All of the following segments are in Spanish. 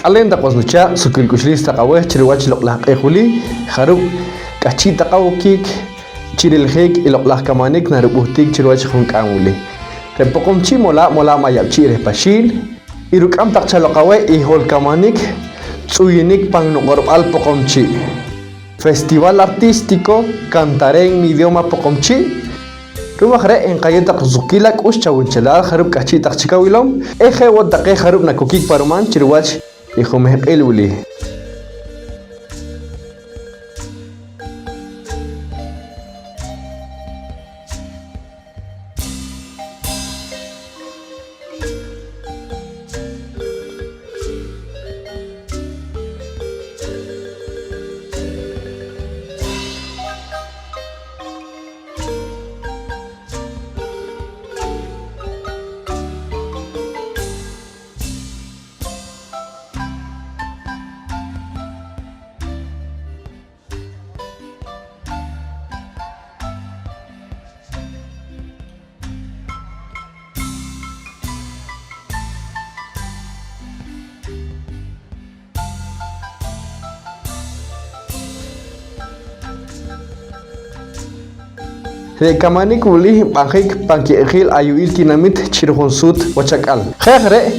Alenda qosnucha sukil kushlista qaweh chirwach loqlaq ejuli kharub kachita qawkik chirilhek iloqlaq kamanik narubuhtik chirwach junkamuli repokomchi mola mayapchi repashil irukam taqchaloqawe ihol kamanik tsuyinik pangnoqorbal pokomchi Festival Artístico Cantaré en mi idioma pokomchi Rumahre en Cayeta Kuzukilak Uschawunchelal Harub Kachita Chikawilom Eje Wotake Harub Nakukik Paruman Chirwach Ihumeh Elwili Kamanik wuli bangik pangki ekhil ayuil kinamit chirhunsut wachakal khegre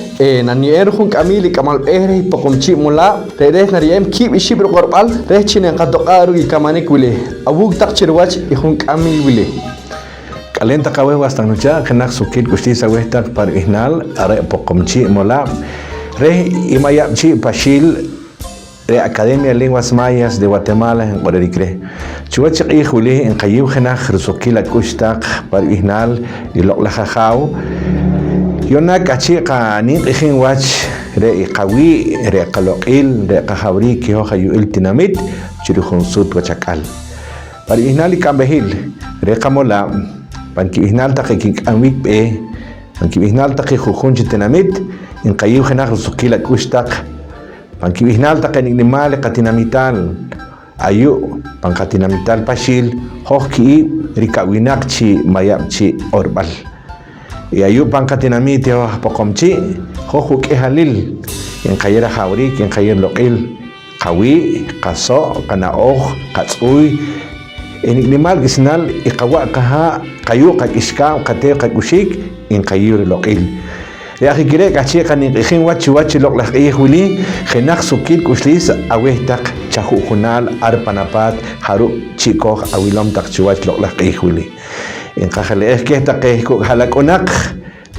nanier hun kamili kamal ehre pokomchi mula reh nariem kib ishibr qorbal reh chinen qadoqaru kamanik wuli abuk tak chirwach ihun kamil wuli kalenta qawe wastanucha khenak sukit gustisa wehtak par ihnal are pokomchi mula reh imayapchi pashil de Academia de Lenguas Mayas de Guatemala en Guararicre. Chuachi Juli en Cayu Genaj, Rusokila Kustak, Parvihnal y Loklajajau. Yona Cachica, Nijin Watch, Re Kawi, Re Kalokil, Re Kajabri, Kioja Yuil Tinamit, Chirujun Sud Huachakal. Parvihnal y Cambehil, Re Camola, Panquivihnal Tajik Amik E, Panquivihnal Tajujun Chitinamit, en Cayu Genaj, Rusokila Kustak. Pangkibihnal takan inimal katinamital ayu pangkatinamital pasil hoki rikawinak chi mayap chi orbal ayu pangkatinamit yo pokomchi hokuk ehalil yang kayera hawrik yang kayer lokil kawi kaso kana katsuy inimal gisnal ikawa kaha kayu kakiska kate kakusik yang kayer lokil ya kire kachi kanin ikhin wachi loklaq ihuli khinak sukil kuslis awehtak chahu khunal arpanapat haru chiko awilam tak chiwach loklaq ihuli en khale es que taqe ko halakonak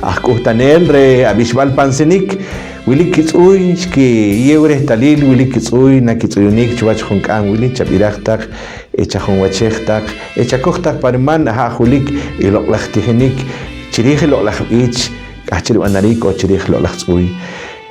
akku tanel re abishbal pansenik wili kitsuy ki yeure talil wili kitsuy na kitsuyunik chiwach khunkan wili chabiraktak echahun wachektak echakohtak parman ha hulik iloklaq tihenik chirih loklaq ich Kachir anariko chirih lo laxuy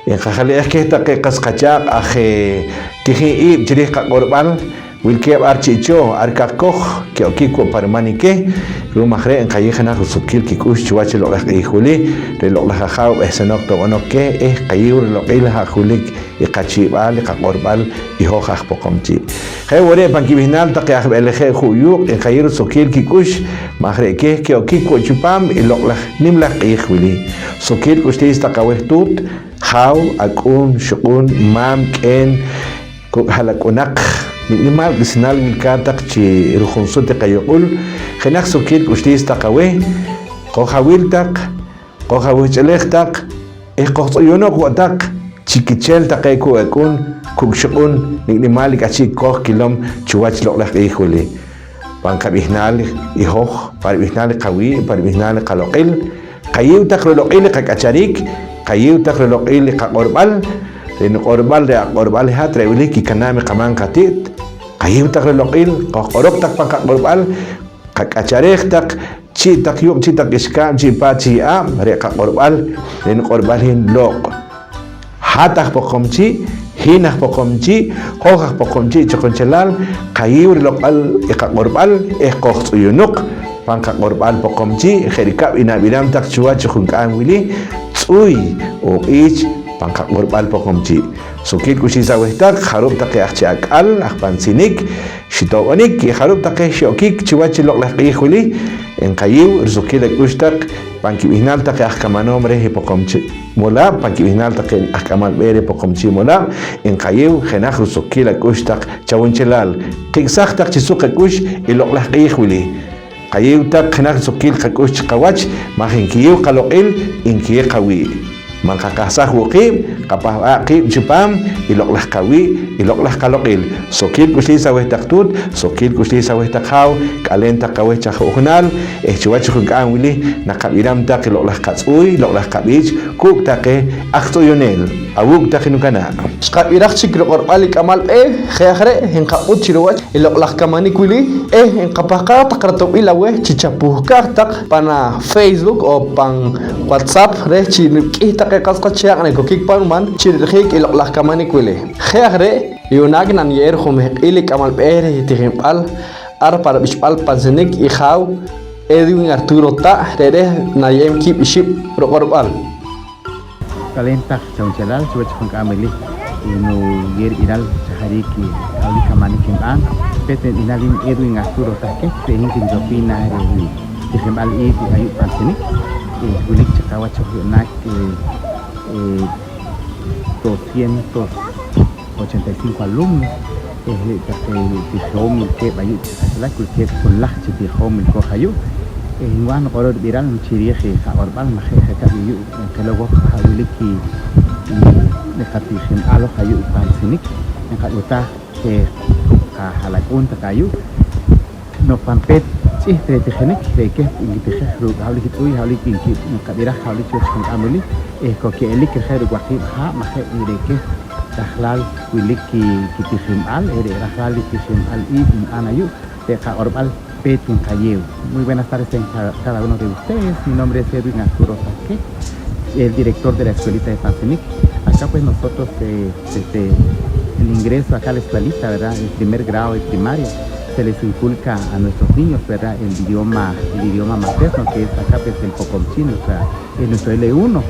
en khali es que taqiqas qachaq aje tiji ib chirih qaqorbal wilke archicho arkakoj que okiko parmanike rumahre en qayijana rusukil kikush chuach lo laqijuli de lo lajajaw esenok to onoke es qayur lo qilha julik iqachibal qaqorbal ihojaj pokomchi khewore pankibinal taqih belje khuyuq en qayur sukil kikush mahre que okiko chupam lo nimla qijuli sukil kustis taqawehtut haw akun shukun mam ken ko halakonak Minimal gisnal milkatak chi rukhunsuti qayuqul khinak sukil kustis taqawe qohawiltak qohawichelektak qohtoyonok watak chikichel taqayku akun kukshuqun minimal kachi qoh kilom chuwach loqlaq ihuli pankabihnal ihoj parbihnal qawi parbihnal qaloqil qayiwtak loqil qakacharik qayiwtak loqil qaqorbal en qorbal de qorbal hat rewili ki kanami qaman qatit qayim tak loqil qorok tak pangka qorbal qakacharek tak chi tak yum chi tak iskam chi pa chi am re qorbal en qorbal hin loq hatak pokomchi hinah pokomchi hojah pokomchi chokonchelal qayim loqal qorbal qoxuyunuk pangka qorbal pokomchi kherika binam tak chuach khunkan wili tsuy o ich panka gorbal pokomchi sukit kushisa wehtak harup taqi akchi akal akpansinik shitobanik y harup taqi shokik chiwachi loqlaqi juli en kayiw sukit kustak panki bihnal taqi akamanombre pokomchi mola panki bihnal taqi akamal bere pokomchi mola en kayiw genaj sukit kustak chawunchelal kiksaq taq chisuq kush y loqlaqi juli kayiw taq genaj sukit kush qawach majinkiw qaloqil inki qawi mangkakasah wuqib kapah aqib jupam iloklah kawi iloklah kalokil sokil kusli saweh taktut sokil kusli saweh takhaw kalenta kaweh chahuhnal chuwach khunkan wili nakabiram tak iloklah katsuy iloklah kabij kuk take aktoyonel awuk takinukana skabirak chikro qorbalik amal khaykhre hin qabut chirwach iloklah kamanik wili hin qapaqa taqratop ilawe chichapuhka tak pana Facebook o pan WhatsApp re chinqi qasqachiaq ne kokik palman chirkhik iloklah kamanik wili khaykhre yunag nan yer khumeh ilik amal bere tigimpal ar para bishpal pansenik ikhaw Edwin Arturo ta rere nayem kip iship rokorbal kalenta chaunchalal chuach khong kameli no yer iral chahariki ali kamani kiman pete inalin Edwin Arturo ta ke tehin kin jopina re tigimpal i ayu pansenik gulik chakawa chonak 285 alumnos tijom que bayu la que con la tijom el cojayu igual qoror viral chirieje orbal maje ka yu que luego hawiliki nekatijim alo hayu pansinik nekatuta que halakun takayu no pampet este tejenek de que ingitije hawliki tuy hawliki kabira hawliki chon amuli que elik khairu waqi ha maje ireke Rahlal wiliki kitijim al rahlal kitijim al anayu de orbal petun kayew. Muy buenas tardes a cada uno de ustedes. Mi nombre es Edwin Arturo Saque, el director de la escuelita de Pansenik. Acá pues nosotros desde el ingreso acá a la escuelita, ¿verdad? El primer grado de primaria se les inculca a nuestros niños, ¿verdad? El idioma materno, que es acá pues el Pocomchi, nuestro L1.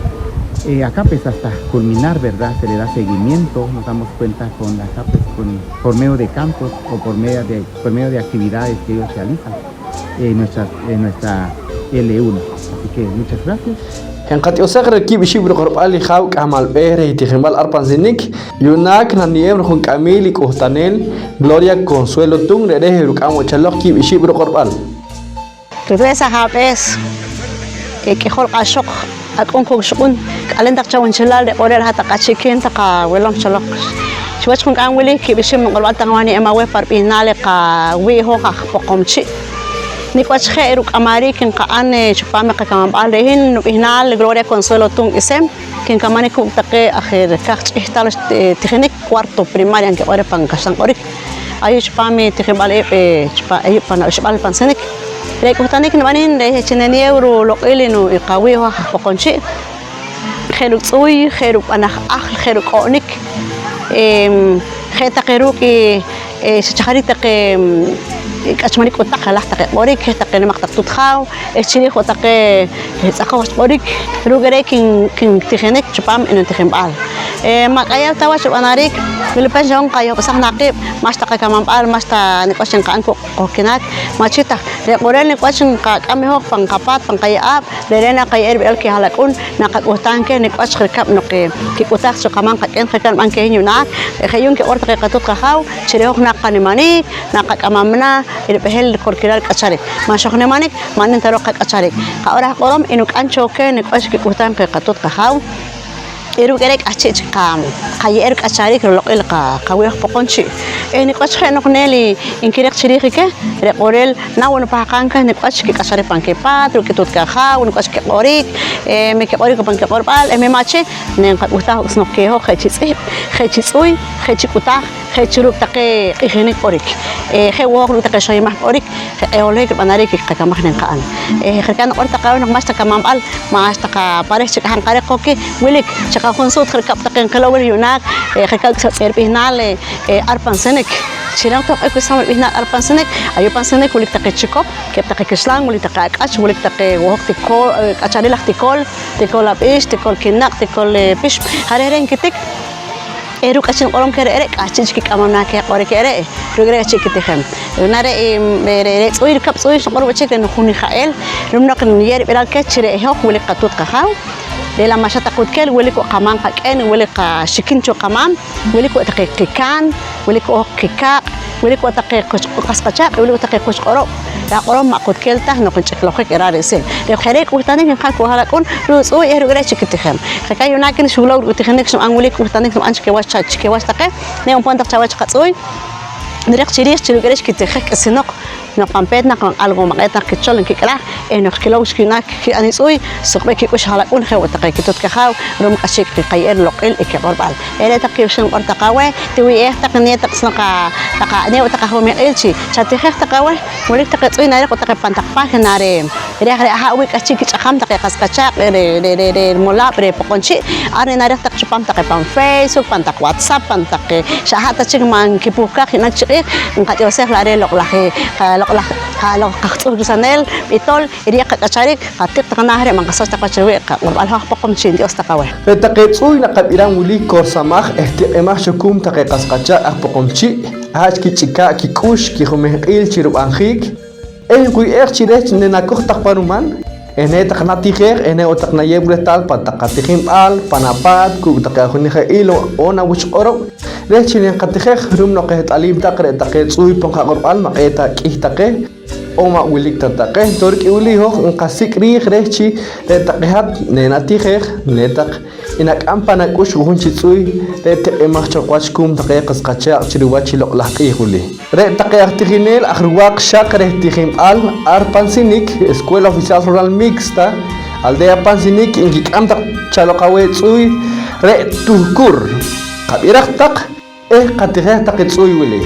Acá pues hasta culminar, ¿verdad? Se le da seguimiento, nos damos cuenta con acá pues por medio de campos o por medio de actividades que ellos realizan en nuestra L1. Así que muchas gracias. En Katiosagre Kibishib Rokorbali Hauk Amal Bere y Tijimbal Arpanzinik, Yunak Naniem Rukun Kamili Kostanel, Gloria Consuelo Tung, Rere Rukamo Chalok Kibishib Rokorbal. Regresa Habes, que Hol Ashok. Akong shukun kalendak chawan chelal de orel hata kachikin taka welam chalok chwach kung ang wili kibishim ngolwat tangwani emawe parpinale ka wi ho ka pokomchi ni kwach khairuk amari kin ka ane chupame ka kamambal hin ihnal Gloria Consuelo Tung isem kin kamani ku take akhir ka ihtal technik cuarto primaria ke ore pangkasang orik ayu chupame tikhbal chupa ayu pana chupal pansenik Rekutanik naman de chinani euro lokelino ikawi ho pokonchi kheruk tsuy kheruk anak kheruk onik kheta keruki chaharita ke kachmani kotak halah tak orik kheta ke mak tut khaw chini kotak ke tsakaw orik rugere king tikhenek chupam en tikhembal makaya tawa chupanarik Milipan jong kayo pasang nakip mas ta kamampal mas ta ni kwasing kaan ko kinat machita re moral ni kwasing ka kami hok pangkapat pangkayaap re na kay RBL ki halakun nakagutang ke ni kwas khirkap no ke utak so kamang kaken khirkan man ke hinunak khayun ke orta ke katut khaw chire hok nak kanimani nakakamamna irpehel korkiral kachari masok ne manik manin taro kachari ka ora korom inuk ancho ke ni kwas ki utang ke katut khaw Eru kerek acik kam, kaya eruk acari kerlok ilka, kawih pokonci. Ni kau cakap nak neli, ingkirek ciri ke, rekorel, nawan pakan ke, ni kau cakap acari pangkepat, ruk ketut kakau, ni kau cakap orik, mereka orik ke pangkepor pal, macam, ni kau utah usnok keho, kecik ui, kecik utah, kecik ruk take ikhnik orik, kewok ruk take syamah orik, oleh ke panari ke kamah nengkaan. Kerkan orang takau nak mas takamambal, mas takapares cakap hangkarek koki, milik Konsult khirkap taken kalawal yunak khirkap serpihnale arpansenik شيلان تقى كسام بهنا أربعة سنة أيو بان سنة ولك تقي تشكوب كيف تقي كسلان ولك تقي أكش ولك تقي وقت تكول أشاري لك تكول أبيش تكول كناق تكول بيش هرهرين كتك روك أشين قرام كره أشين شكيك أمامنا كقاري كره روكره أشين كتخم ناره صوير كاب صوير شقرو بتشك لأنه خوني خائل رمنا كن يارب إلى كتشره هاك ولك قطوت كخاو ليلا ما شتقود كل ولك قمان كأن ولك شكين شو قمان ولك تقي كان ولك كيكاق ولك تقي قسقشاق ولك تقي كوش قرو لا قرام ما قد كلته نقول شكله خير إرادة سين لو خيرك وثاني كم خاك وهلا كون روس أو روكره أشين كتخم فكاي يناكن شو لو وتخنك شو أنولك وثاني كم أنش كواش كواش تقي نيوم بانتك تواش قصوي نريق شريش تلوكرش كتخك السنق نقام بيتنا كان ألقوا مقيتنا كتشلن كلا إنه كلاوش كناك كأني سوي سقبك كوش هلا كون خو تقي كتوت كخاو رم أشيك تقير لقيل إكبر بعد إلى تقي وشن أرتقاوه توي إيه تقنية تقصنقا تقنية وتقهوه مقيلشي شاتيخ تقاوه ولك تقي سوي ناريق وتقي بانتقفاك نارين ريح ريح هاويك أشيك تقام تقي قسكتشاق الملا بريبقونشي أنا ناريق تقي بام تقي بام فيسبوك بانتق واتساب بانتقي شهادة تشيك مان كيبوكا خناك شقيق نقد يوسف لاري لقلخي kalau kaktus sanel itol iriak kacarik katik tanah hari mangkasas tak cewek warbalha pakom cinti ostakawe تقيتسوي نقب إيران ولي كورساماخ احتقاماخ شكوم تقيقاس قجا أخبقومشي هاش كي تشيكا كي كوش كي خمهقيل شيروب أنخيك كوي إيخ شيريش نناكوخ تقبانومان تقناتي خير وتقنا يبرتال بتقاتيخين بال بنابات كو تقاخوني خيلو أنا وش أورو ريش نقاتيخ روم نقه تعليم تقرأ تقيتسوي بنخ قربان مقيتا كيه تقي أما وليك تتقه تورك يولي هو نقاسيك ريخ ريشي تقيهات نناتي خير نتق إنك أمبانا كوش وهون تسوي تقي مخشقواش كوم تقي قسقاتشا تشرواتشي لقلحقيه ولي تقي اختيخينيل أخرواق شاك ريتيخيم أربانسينيك اسكويل أوفيسيال رورال ميكستا aldea pansinik ingik amtak chaloqawe tsuy re tuhkur qabirak taq qatigeh taq tsuy wili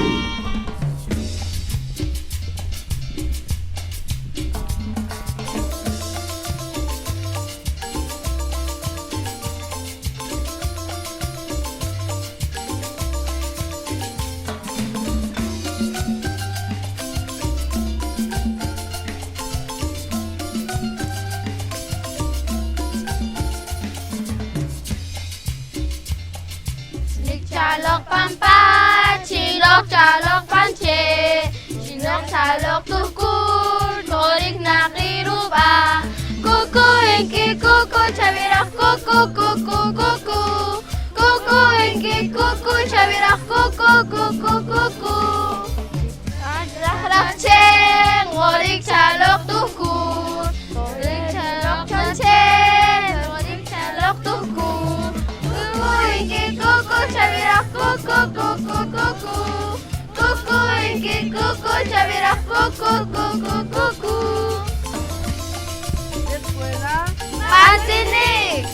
Chalok pampat, cilok calok pance, cilok calok tukur, torik nakiruba, kuku engki kuku cabirak kuku kuku kuku, kuku engki kuku cabirak kuku kuku kuku, rak rak ceng, torik calok tukur, torik calok pance, torik calok tukur, kuku engki kuku cabirak kuku kuku kuku kuku engki kuku cabirak kuku kuku kuku Pansinik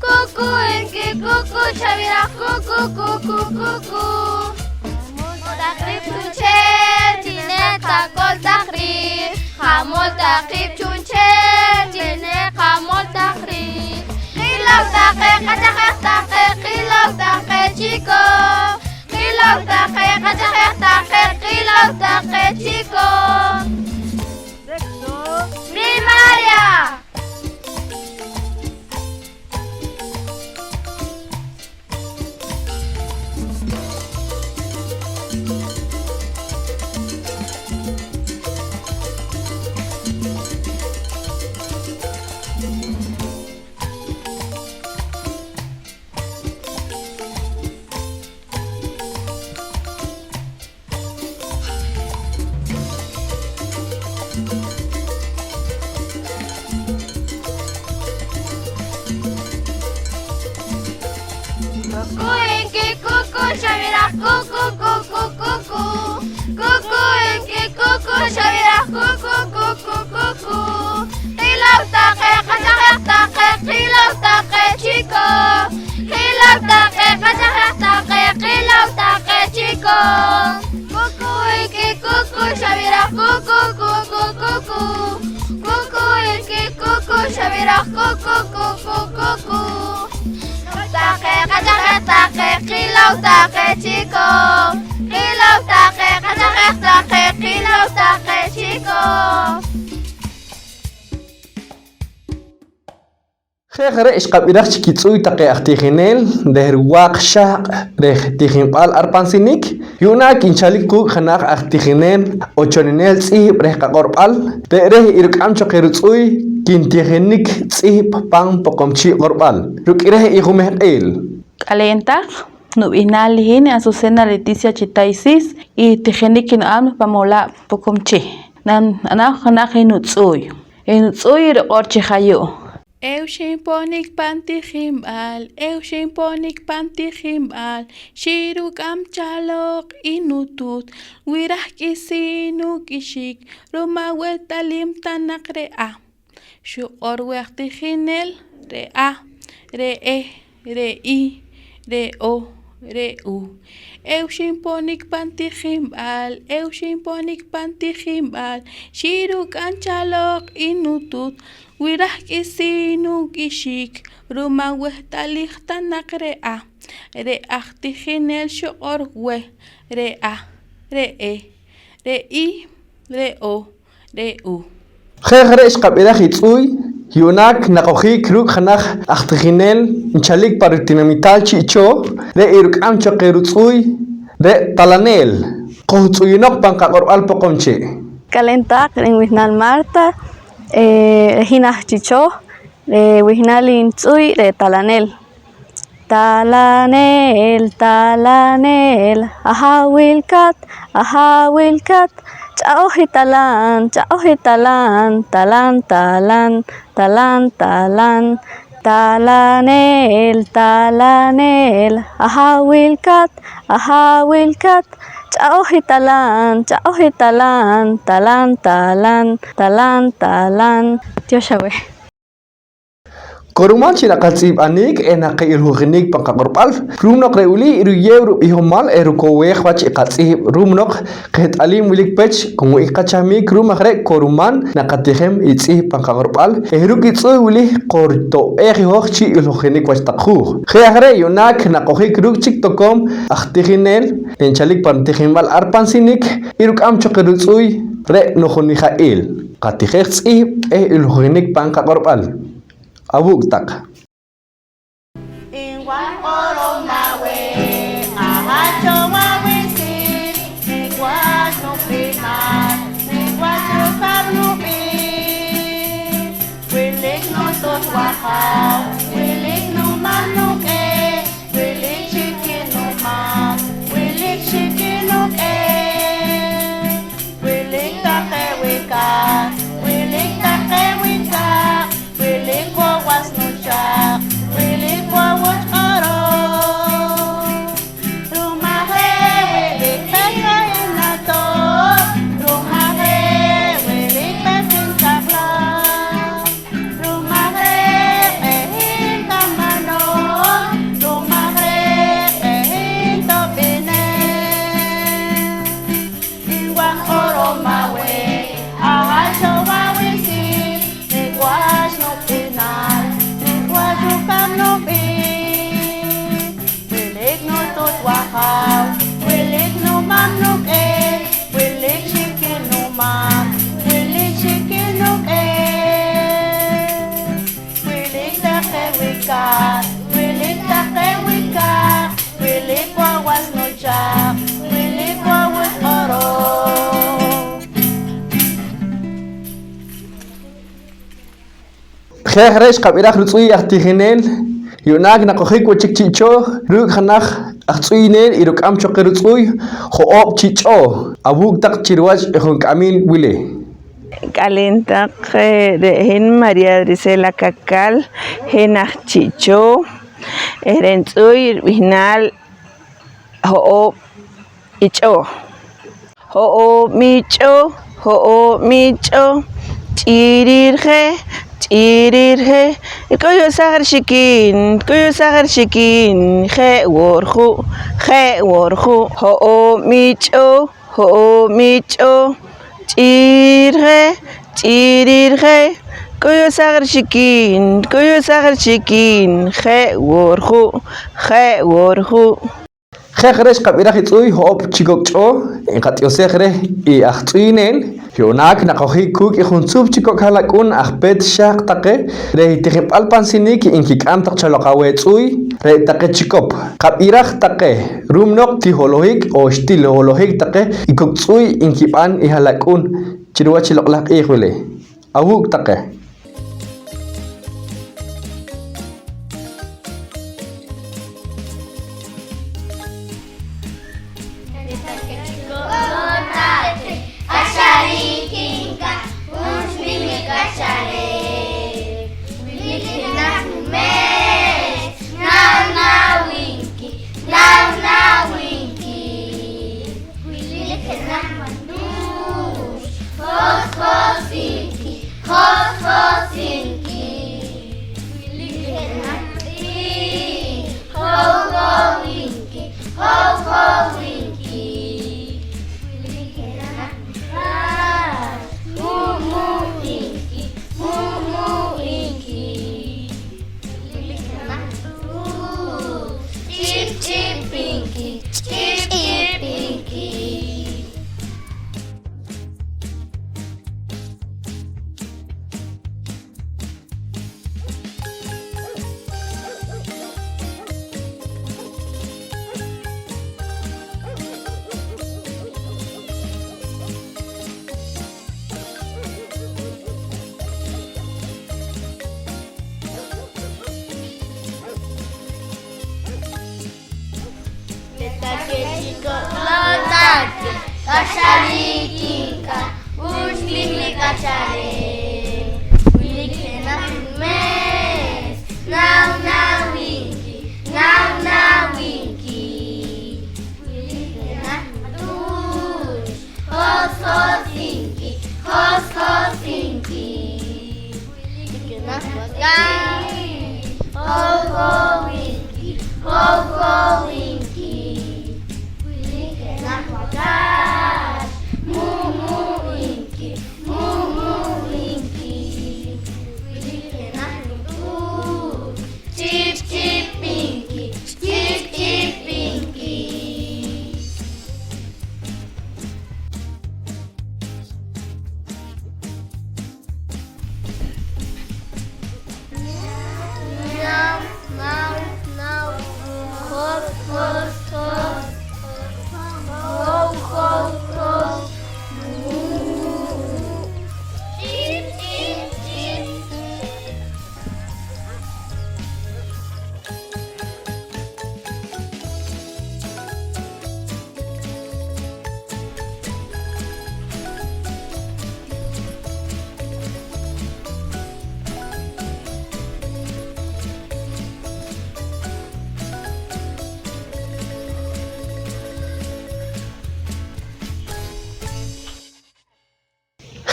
kuku engki kuku cabirak kuku kuku kuku takrib tuncer tine takol takrib kamol takrib tuncer tine kamol takrib kilau take kacakek take kilau take ciko kilau take kacakek take kilau take ciko primaria kuku shabira cucu cucu cucu cucu iki cucu shabira cucu cucu cucu qilaw taqe qasaq taqe qilaw taqe chico qilaw taqe qasaq taqe qilaw taqe chico cucu iki cucu shabira cucu cucu cucu cucu iki cucu shabira cucu cucu cucu taqe qasaq taqe qilaw taqe chico qilaw taqe qasaq taqe qilaw taqe chico خير إيش قبل إذا شكيت سوي تقي أختيخينيل ده رواق شاق ده تيخين قال أربان سنيك يوناك إن شاليكو خناق أختيخينيل أوشونينيل سيب ده كقربال ده إيرك أم شقير سوي كين تيخينيك سيب بان بقومشي قربال رك إره إيخو إيل Calentar, Nubinal Hine, Azucena Leticia Chitaisis, y Tijenikin Am Pamola Pocomche. Nan Anahanaje Nutsui. En Nutsui Orche Hayo. Eushimponic Pantihimbal, Eushimponic Pantihimbal, Shiruk Am Chalok Inutut, Wiraki Sinuk Ishik, Roma Wetalim Tanakrea. Shu Orwertihinel, Rea, Re-E, Re-I. Re o, re u. Eushimponic pantihimbal, Eushimponic pantihimbal, Shiruk anchalok inutut, Wirah isinuk ishik, Ruma wehtalich tanakrea, Re achtihinel shor we, Re a, re e, re I, re o, re u. خير إيش قبل إذا خيتسوي يوناك نقوخي كروك خناخ أختخينيل نشاليك بارتيناميتال تشيتشو ده إيرك أم تشقيروتسوي ده طلانيل قوتسوي نق بانكا قرآل بقومشي Calentar en Wisnal Marta, Regina Chicho, Wisnal Intsui, Talanel. Talanel, Talanel, aha wilkat, Chaohi talan, talan, talan, talan, talan, talanel, talanel, aha wilkat, Chaohi talan, talan, talan, talan, Dioshawe. Koruman China katsib anik enak ilhuginik pangka korpal rumnok reuli iru yeuro ihomal eruko wech katsib rumnok ket alim wilik pech kungu ikachamik rumakre koruman nakatihem itsi pangka korpal eruk itsu wili korto hochi ilhuginik wach takhu khayagre yonak nakohi kruk chik tokom achtihinel enchalik pantihimal arpansinik iruk am chokerutsui re nohonihail katihexi ilhuginik pangka korpal Abuk tak. خير إيش قبل آخر تسوي أختيخنيل يوناك نقخيك وتشك تيجو روك خناخ أختينيل إيروك أم شقير تسوي خواب تيجو أبوك تك تيرواج إخون كامين ويلي Calentar hen María Grisela Cacal hen Chicho Erenzuy Vinal ho'o ich'o ho'o mich'o ch'irirje kuyu sajar shikin je worju ho'o mich'o ch'irirje kuyu sajar shikin je worju Khekresh kabira hitui hop chikokcho en katiosegre y achtuinen yonak nakohi kuk y hunsub chikok halakun achpet shak take re tikhip alpansinik in kikantak chalokawetsui re take chikop kabirach take rumnok tiholohik o stilolohik take ikoksui in kipan y halakun chirwa chiloklak ihwele awuk take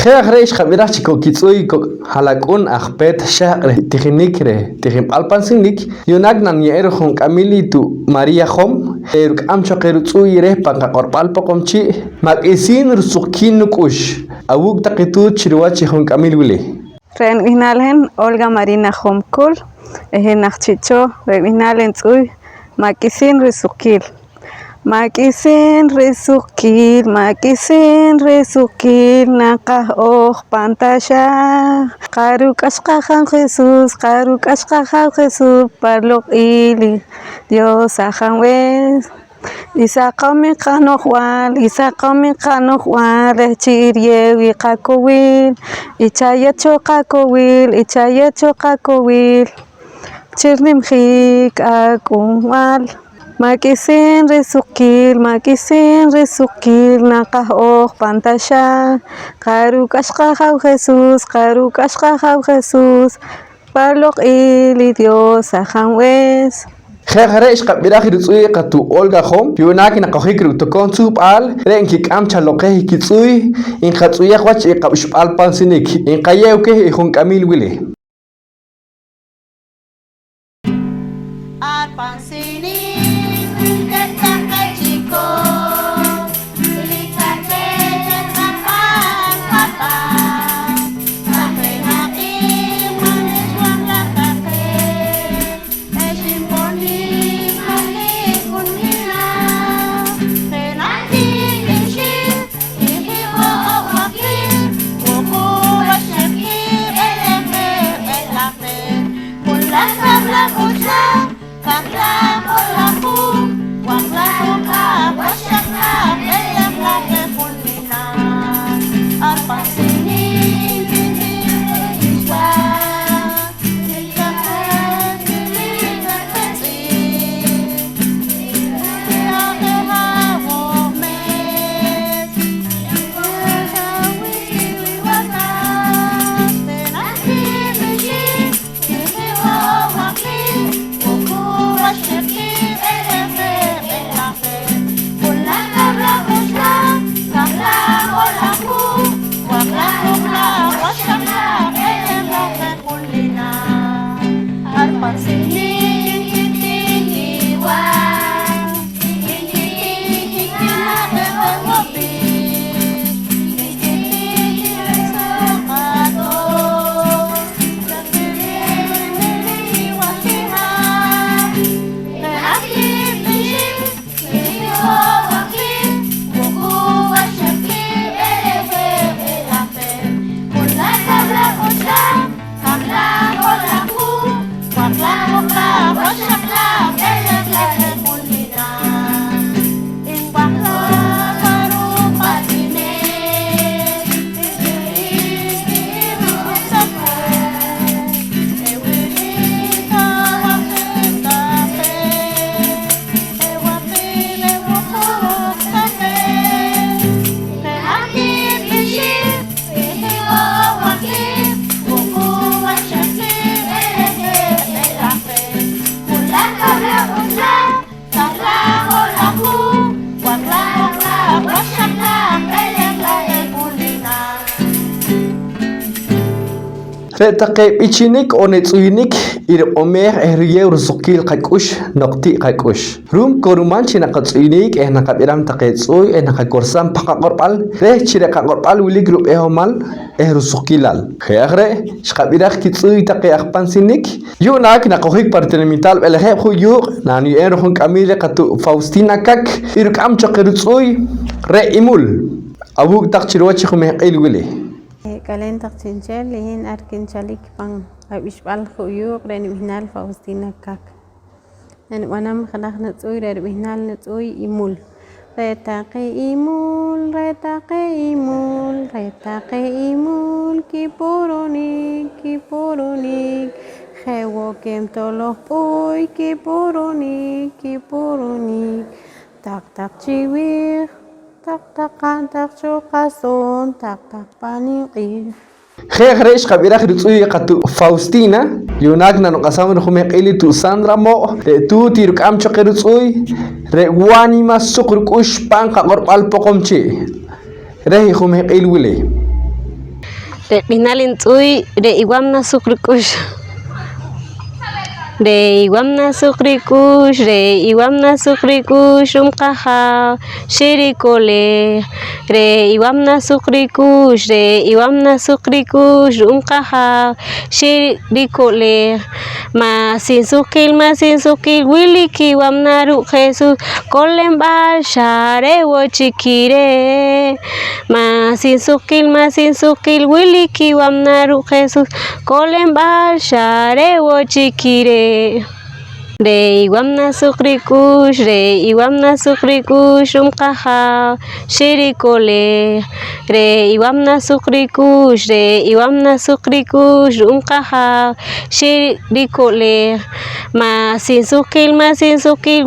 Khresh khabirach chiko kitsui halakun achpet shaqre tikhnikre tikhim alpansinik yonak nan yeer khon kamili tu Maria Khom eruk amcho qerutsui re panqa qorpal poqomchi maqisin rusukin nukush awuk taqitu chirwachi khon kamil wile Ren Vinalen Olga Marina Khomkul nachchicho Ren Vinalen tsui maqisin rusukil Makisin resukil nakah pantasya Karuk ashkahan Jesus Parlok ili Dios ahan wes Isa kami kanohwal Chiryewi kakowil Ichayecho kakowil Chirnim hik akumwal Makisin resukil nakah pantasya Karuk ashkahan Jesus Parlok ili Dios ahan wes Khare ishqabira khirtsui qatu Olga Hom yunak na qohik rutokon subal ren kikam chaloqe kitsui in khatsuya khwach iqabshbal pansinik in qayew ke ihun kamil wili Retaqe ichinik onetsuinik ir omer ehriye urzukil qakush noqti qakush rum koruman china qatsuinik naqabiram taqetsui naqakorsan paqaqorbal re chire qaqorbal wili grup ehomal ehrusukilal khayre shqabiraq kitsui taqe aqpansinik yunak naqohik partenimital belhe khu nani erhun kamile qatu Faustina kak irkam chaqirtsui re imul abuk taqchirwachi khumehqil wili Kalian tak cincel lihin arkin calik pang abisbal khuyuk dan bihnal Faustina kak. Dan wanam khanak natsui dan bihnal natsui imul. Retaqe imul, retaqe imul, retaqe imul, kiporonik, kiporonik. Khewo kem toloh puy, kiporonik, kiporonik. Tak tak ciwik. Tak tak chokason tak paniqi Khayresh qabira khirtsui qatu Faustina yunak nanu qasamru khumqili tu Sandra mo tu tirkam chaqirtsui re wani masuqr kush pan qaqorbal poqomchi re khumqil wili re binalin tsui re iwamna suqr kush re iwamna suqrikush umqaha shirikole re iwamna suqrikush umqaha shirikole ma sin suqil wiliki wamna ru Jesus kolembal share wo chikire ma sin suqil wiliki wamna ru Jesus kolembal share wo chikire re iwamna suqrikush umqaha shirikole re iwamna suqrikush umqaha shirikole ma sin suqil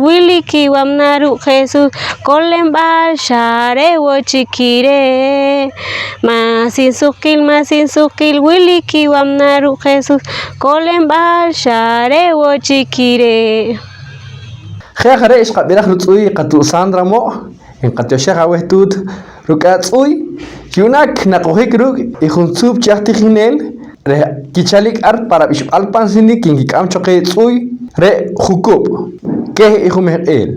wiliki wamna ru Jesus kolembal share wo chikire ma sin suqil wiliki wamna ru Jesus kolembal share wo chikire خيخ ريش قبيلك نتوي قتل ساندرا مو إن قد يشيخ عوهتود ركات سوي يوناك نقوهيك روك يخون سوب جاكتي خينيل re kichalik art para bishop alpan sini kingi kam choke tsui re khukub ke ikhumeh el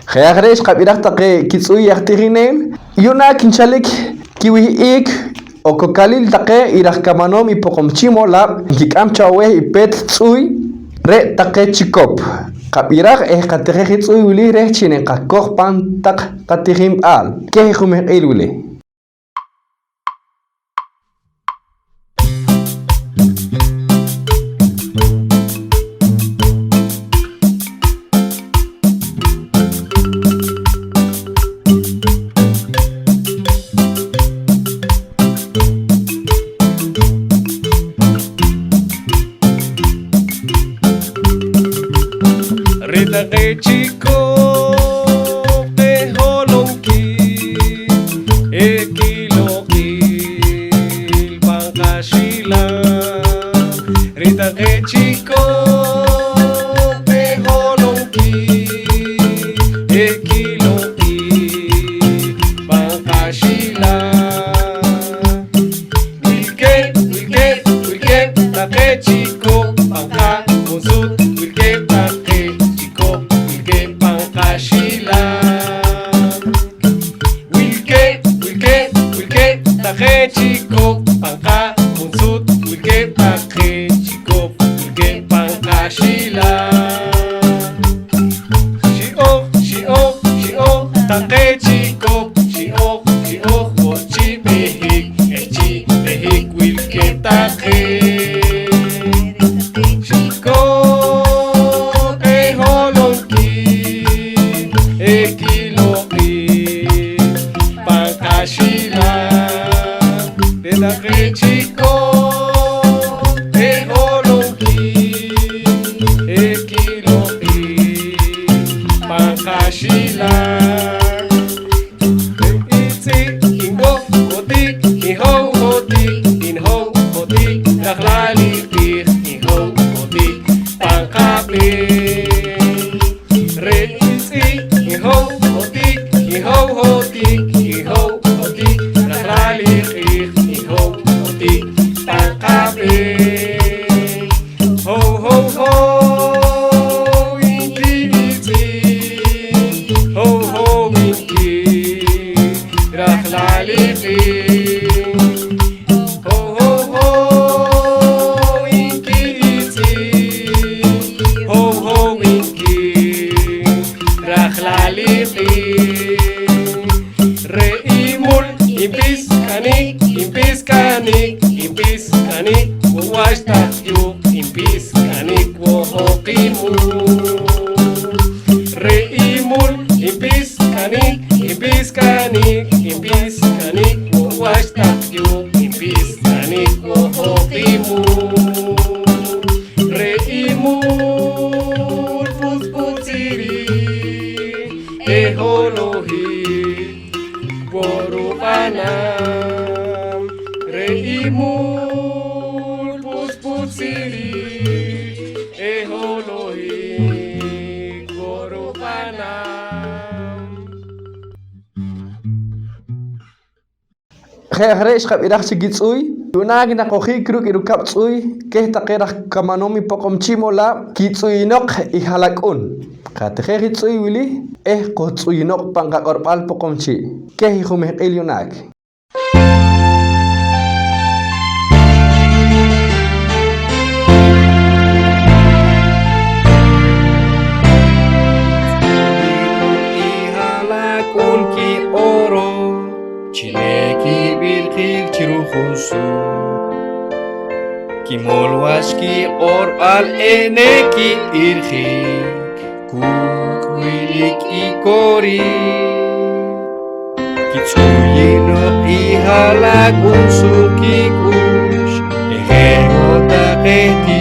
خياغريش قبيلك تقي كيسوي يختيرينين يونا كنشالك كيوي إيك أو كوكاليل تقي إيرخ كمانوم يبقوم تشيمو لا كيك أم تشاوه يبيت تسوي re take chikop kapirak katege tsui wili re chinen kakok pan tak katigim al ke khume elule chico te holonki ekiloki pankashila rita chico te holonki ekiloki pankashila wilke take chico panka musut wilke chico panka munsut wilke pakhe chico wilke panka shila shio take chico shio wochi behik wilke take chico te holonki ekiloki panka shila Take chico te holonki ekiloki pankashila itzi kingo hotik inho hotik dakhlali pir inho hotik pankape re itzi inho hotik dakhlali pir ho ho ho inki ho ho inki rakhlali ho ho ho inki ho ho inki rakhlali reimul impis kanik washtak yu impis kanik wo hoqimu reimul impis kanik wo washtak yu impis kanik wo hoqimu reimul pusputiri eholohi borupana reimul pusputsiri eholohi korupana خيخريش قبيلك تجيتسوي يوناك نقوخي كروك يركب تسوي كه تقيرك كمانومي بقوم تشيمو لا كيتسوي نق إهلاكون خاتخي تسوي ولي قوتسوي نق بانكا قربال بقوم تشي كه يخومه قيل يوناك bilhig chiruhunsu Kimol washki or al eneki irhi Kuk wilik ikori Kitsuyino ihalag unsu kikush Ehego taketi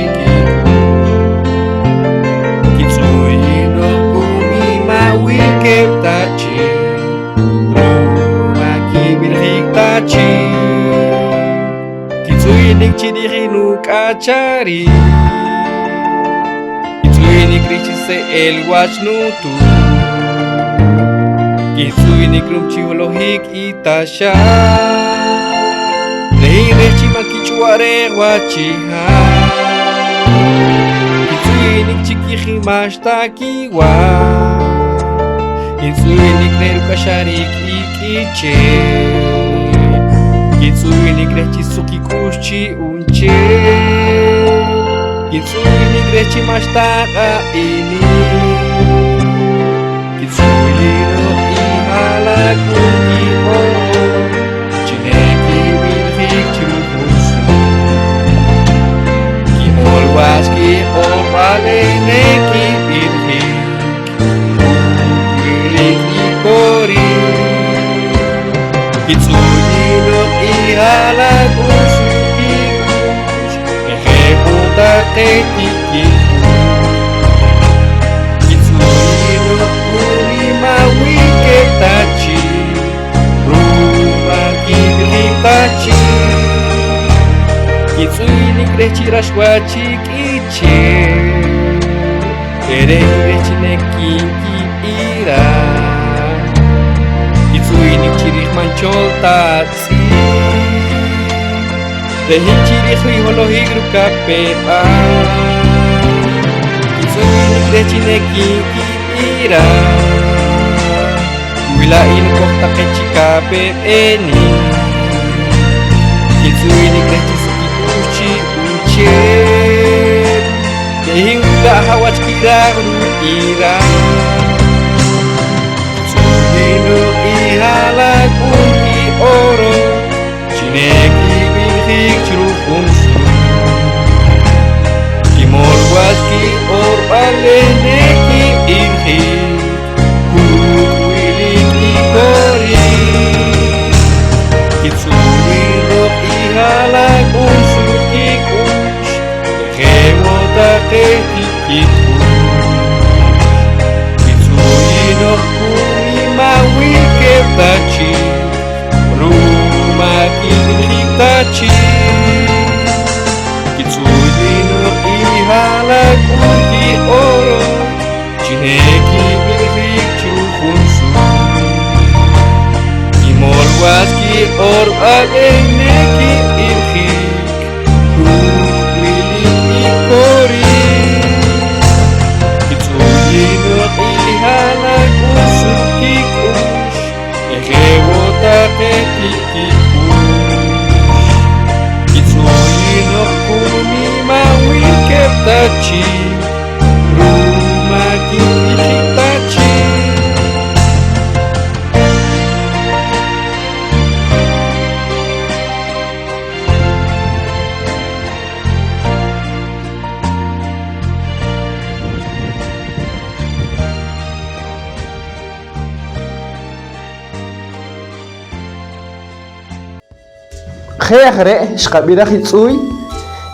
Kitsuyino kumima wikel tachi Roma kibilhig tachi Kitsuyinik chidirinu kachari Kitsuyinik richise el wachnutu Kitsuyinik rumchiholohik itasha Rehirechi makichuare wachiha Kitsuyinik chikihimashtakiwa Kitsuyinik nerukasharik ikiche Kitsuyinik rechisuki kushi unche Kitsuyinik rechi mashtaka ini Kitsuyino ihalag unki o Chineki bilhig chiruhunsu Kimol waski o valeneki bilhig Wilik ikori Kitsuyino ihalag unsu kikush Ehego taketi Kitsuyino kumima wiketachi Ruma kibilhig tachi Kitsuyinik rechi rashwachi kiche Rechi nekinki ira Kitsuyinik chirich manchol tatsi Rehin chirich wiholohig rukapepa Kitsuyinik rechi nekinki ira Wilain kohta kechikape eni Kitsuyinik rechi suki kuchi unche Rehin wila hawach kirag ira Kitsuyino ihalag unki oro Chineki bilhig chiruhunsu Kimol waski or baleneki irhig Kuk wilik ikori Kitsuyino ihalag unsu kikush Ehego taketi Kitsuyino kumima wiketachi Ruma kibilhig tachi Kitsuyino ihalag unki oro Chineki bilhig chiruhunsu Kimol waski or aleneki irhig Kuk wilik ikori Kitsuyino ihalag unsu kikush Ehego taketi Kitsuyino kumima wiketachi Ruma kibilhig tachi Khayagre shqabira hitsuy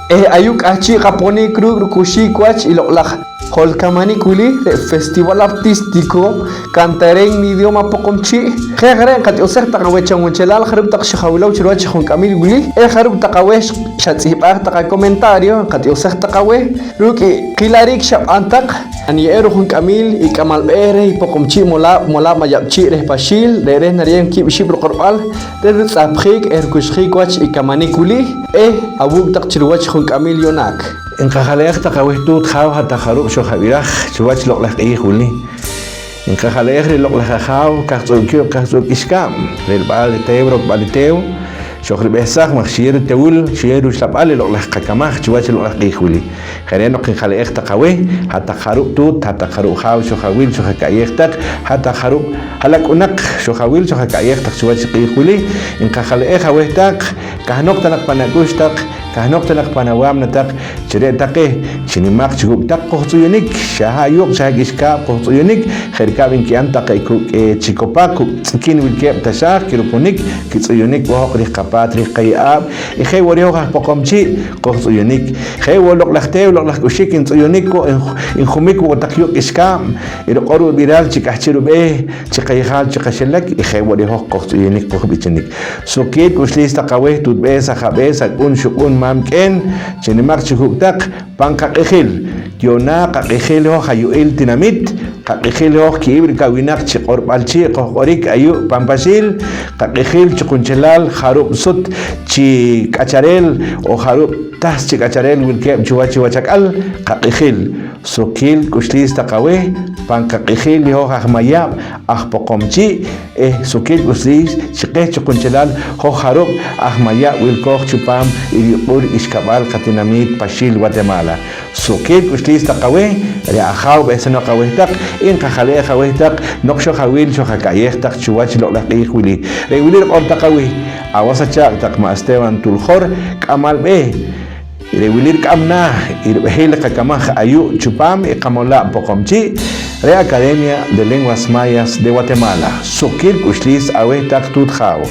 ayuk achi qaponi krug rukushi kwach iloqlaq Holkamani kuli festival artístico cantarén mi idioma pokomchi khayagre qat usaq taqawechan wanchelal kharub taq shahawlaw chirwach khon kamil guli kharub taqawesh shatsibaq taqa comentario qat usaq taqawe ruki qilarik shab antaq ani eru khon kamil ikamal bere pokomchi mola mayapchi respashil dere narien kib shib qur'al dere tsapkhik erkushkhik wach ikamani kuli abuk taq chirwach khon kamil yonak En Cajaleaj taqawih tjaw hata kharub sho javiraj chuwach loqlaj q'ijuli en Cajaleaj loqlaj jaw kajtz'ukyu kajtz'uk iskam rel b'al tebro b'al tew شغل بيساق مخشير التول شير وشلبال لو لح كماخ شواش لو لح قيخولي خلينا نقين خلي قوي حتى خروب توت حتى خروب خاو شو خويل شو خكايختك حتى خروب هلك ونق شو خويل شو خكايختك شواش قيخولي إن خلي خويتك كهنوك تنق بناقوشتك كهنوك تنق بنوامنتك شريتك شني ماك شوب تك قصيونيك شها يوق شها جشكاب قصيونيك خيركاب إنك أنت كيكو تشيكوباكو سكين والكاب تشاك كيروبونيك كيصيونيك وهو ريق باتري قياب إخي وريوها بقومشي قصيونيك خي ولق لختي ولق لخ وشيك إنصيونيكو إن خميكو وتكيوك إسكام إذا قروا بيرال تكحشروا بإيه تكيخال تكشلك إخي وريوها قصيونيك قبيتنيك سكيت وشليس تقويه تدبيس خبيس أكون شكون مامكن شني مارشكوكتك بانكا إخيل يونا قاقيخيل هو خيوئيل تناميت قاقيخيل هو كيبر كاويناك تشقور بالشي قوريك أيو بامباسيل قاقيخيل تشقونشلال خاروب صوت تشي كاتشاريل أو خاروب تحس تشي كاتشاريل والكيب جواتشي واتشاكال قاقيخيل سوكيل كوشليس تقاويه بانكا قاقيخيل هو خماياب أخبقومشي سوكيل كوشليس شقيه تشقونشلال هو خاروب أخماياب والكوخ تشبام إليقور إشكابال كاتيناميت باشيل واتمالا سوكيل كوشليس تقاويه رأخاو بأسنو قاويتك إن كخليه قاويتك نقشو خويل شو خكايختك شواتش لو لقيق ولي ريولي لقور تقاويه أواسا شاقتك ما استيوان تولخور كامال بيه ريولي كامنا إربهيل كاماخ أيو chupam إقامولا بقومتي Re Academia de Lenguas Mayas de Guatemala Sokil Kushlis Awetak Tutjao